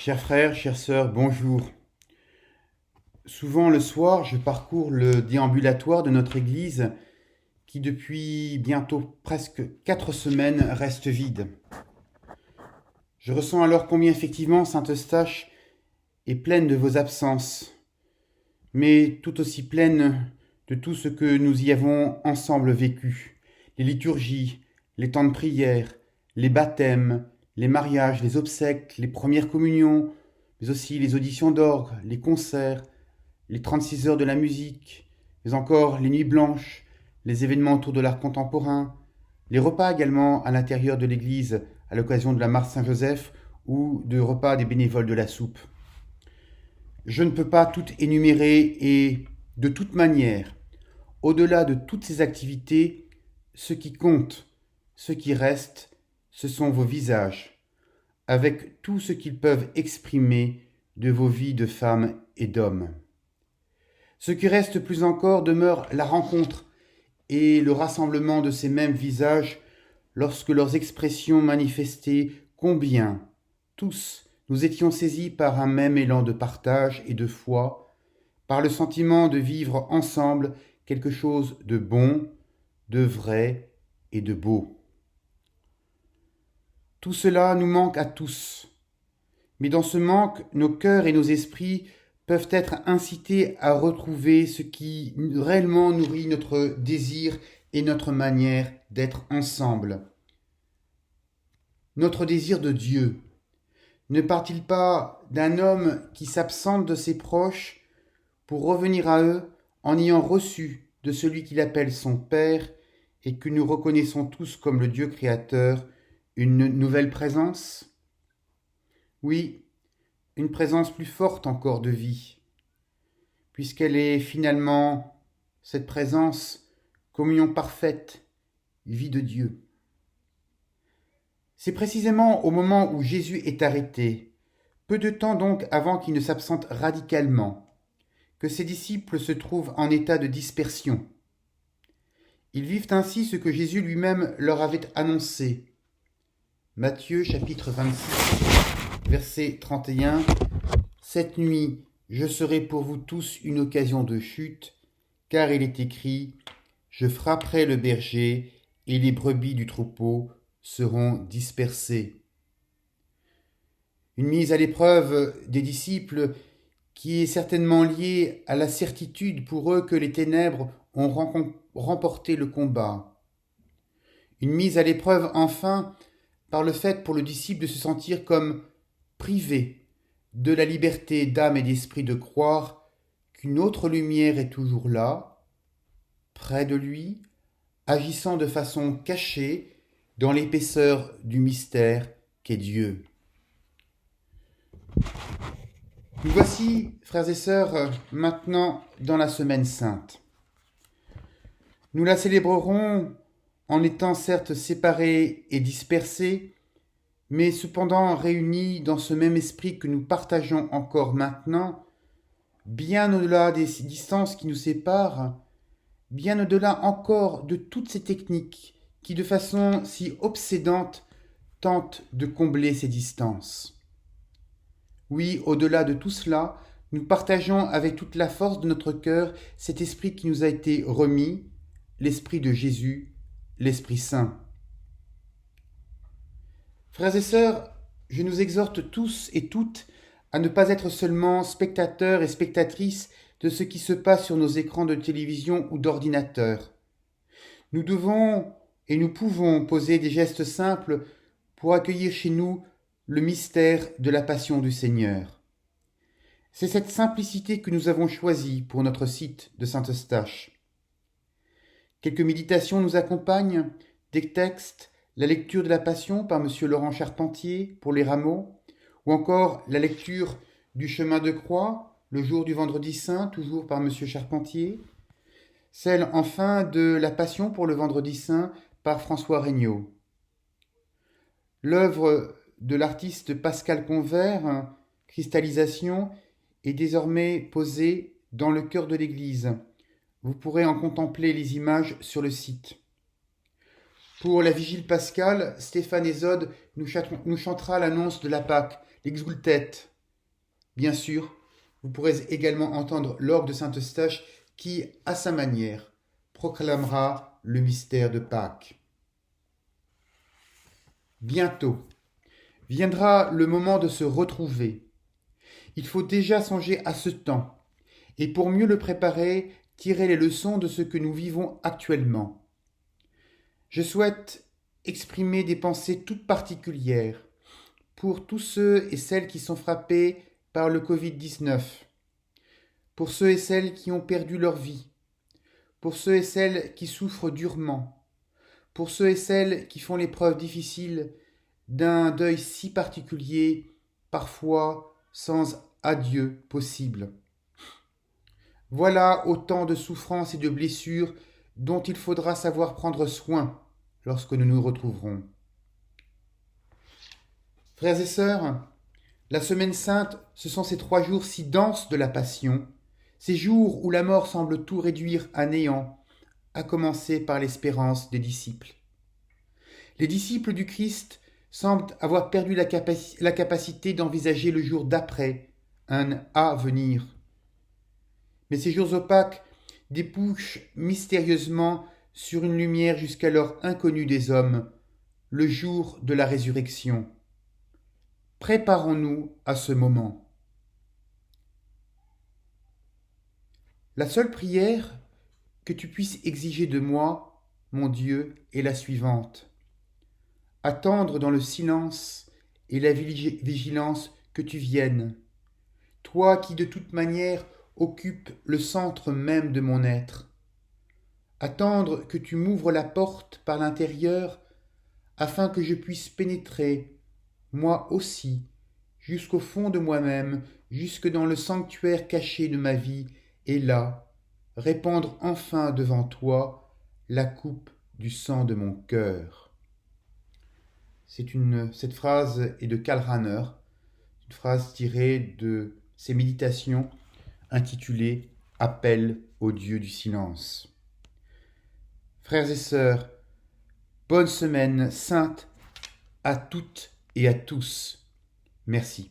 Chers frères, chères sœurs, bonjour. Souvent le soir, je parcours le déambulatoire de notre église qui depuis bientôt presque 4 semaines reste vide. Je ressens alors combien effectivement Saint-Eustache est pleine de vos absences, mais tout aussi pleine de tout ce que nous y avons ensemble vécu. Les liturgies, les temps de prière, les baptêmes, les mariages, les obsèques, les premières communions, mais aussi les auditions d'orgue, les concerts, les 36 heures de la musique, mais encore les nuits blanches, les événements autour de l'art contemporain, les repas également à l'intérieur de l'église à l'occasion de la Marche Saint-Joseph ou de repas des bénévoles de la soupe. Je ne peux pas tout énumérer et, de toute manière, au-delà de toutes ces activités, ce qui compte, ce qui reste, ce sont vos visages, avec tout ce qu'ils peuvent exprimer de vos vies de femmes et d'hommes. Ce qui reste plus encore demeure la rencontre et le rassemblement de ces mêmes visages lorsque leurs expressions manifestaient combien, tous, nous étions saisis par un même élan de partage et de foi, par le sentiment de vivre ensemble quelque chose de bon, de vrai et de beau. Tout cela nous manque à tous, mais dans ce manque, nos cœurs et nos esprits peuvent être incités à retrouver ce qui réellement nourrit notre désir et notre manière d'être ensemble. Notre désir de Dieu ne part-il pas d'un homme qui s'absente de ses proches pour revenir à eux en ayant reçu de celui qu'il appelle son Père et que nous reconnaissons tous comme le Dieu créateur une nouvelle présence? Oui, une présence plus forte encore de vie, puisqu'elle est finalement cette présence, communion parfaite, vie de Dieu. C'est précisément au moment où Jésus est arrêté, peu de temps donc avant qu'il ne s'absente radicalement, que ses disciples se trouvent en état de dispersion. Ils vivent ainsi ce que Jésus lui-même leur avait annoncé. Matthieu chapitre 26, verset 31. Cette nuit, je serai pour vous tous une occasion de chute, car il est écrit, je frapperai le berger et les brebis du troupeau seront dispersées. Une mise à l'épreuve des disciples qui est certainement liée à la certitude pour eux que les ténèbres ont remporté le combat. Une mise à l'épreuve enfin par le fait pour le disciple de se sentir comme privé de la liberté d'âme et d'esprit de croire qu'une autre lumière est toujours là, près de lui, agissant de façon cachée dans l'épaisseur du mystère qu'est Dieu. Nous voici, frères et sœurs, maintenant dans la Semaine Sainte. Nous la célébrerons en étant certes séparés et dispersés, mais cependant réunis dans ce même esprit que nous partageons encore maintenant, bien au-delà des distances qui nous séparent, bien au-delà encore de toutes ces techniques qui, de façon si obsédante, tentent de combler ces distances. Oui, au-delà de tout cela, nous partageons avec toute la force de notre cœur cet esprit qui nous a été remis, l'esprit de Jésus, l'Esprit Saint. Frères et sœurs, je nous exhorte tous et toutes à ne pas être seulement spectateurs et spectatrices de ce qui se passe sur nos écrans de télévision ou d'ordinateur. Nous devons et nous pouvons poser des gestes simples pour accueillir chez nous le mystère de la passion du Seigneur. C'est cette simplicité que nous avons choisie pour notre site de Saint-Eustache. Quelques méditations nous accompagnent, des textes, la lecture de la Passion par M. Laurent Charpentier pour les rameaux, ou encore la lecture du chemin de croix, le jour du vendredi saint, toujours par M. Charpentier, celle enfin de la Passion pour le vendredi saint par François Regnault. L'œuvre de l'artiste Pascal Convert, Cristallisation, est désormais posée dans le cœur de l'Église. Vous pourrez en contempler les images sur le site. Pour la vigile pascale, Stéphane Ezode nous chantera l'annonce de la Pâque, l'Exultet. Bien sûr, vous pourrez également entendre l'orgue de Saint-Eustache qui, à sa manière, proclamera le mystère de Pâques. Bientôt viendra le moment de se retrouver. Il faut déjà songer à ce temps, et pour mieux le préparer, tirer les leçons de ce que nous vivons actuellement. Je souhaite exprimer des pensées toutes particulières pour tous ceux et celles qui sont frappés par le Covid-19, pour ceux et celles qui ont perdu leur vie, pour ceux et celles qui souffrent durement, pour ceux et celles qui font l'épreuve difficile d'un deuil si particulier, parfois sans adieu possible. Voilà autant de souffrances et de blessures dont il faudra savoir prendre soin lorsque nous nous retrouverons. Frères et sœurs, la Semaine Sainte, ce sont ces 3 jours si denses de la Passion, ces jours où la mort semble tout réduire à néant, à commencer par l'espérance des disciples. Les disciples du Christ semblent avoir perdu la capacité d'envisager le jour d'après, un à venir. Mais ces jours opaques débouchent mystérieusement sur une lumière jusqu'alors inconnue des hommes, le jour de la résurrection. Préparons-nous à ce moment. La seule prière que tu puisses exiger de moi, mon Dieu, est la suivante. Attendre dans le silence et la vigilance que tu viennes, toi qui de toute manière occupes le centre même de mon être. Attendre que tu m'ouvres la porte par l'intérieur afin que je puisse pénétrer, moi aussi, jusqu'au fond de moi-même, jusque dans le sanctuaire caché de ma vie, et là, répandre enfin devant toi la coupe du sang de mon cœur. Cette phrase est de Karl Rahner, une phrase tirée de ses méditations intitulées Appel au Dieu du silence. Frères et sœurs, bonne semaine sainte à toutes et à tous. Merci.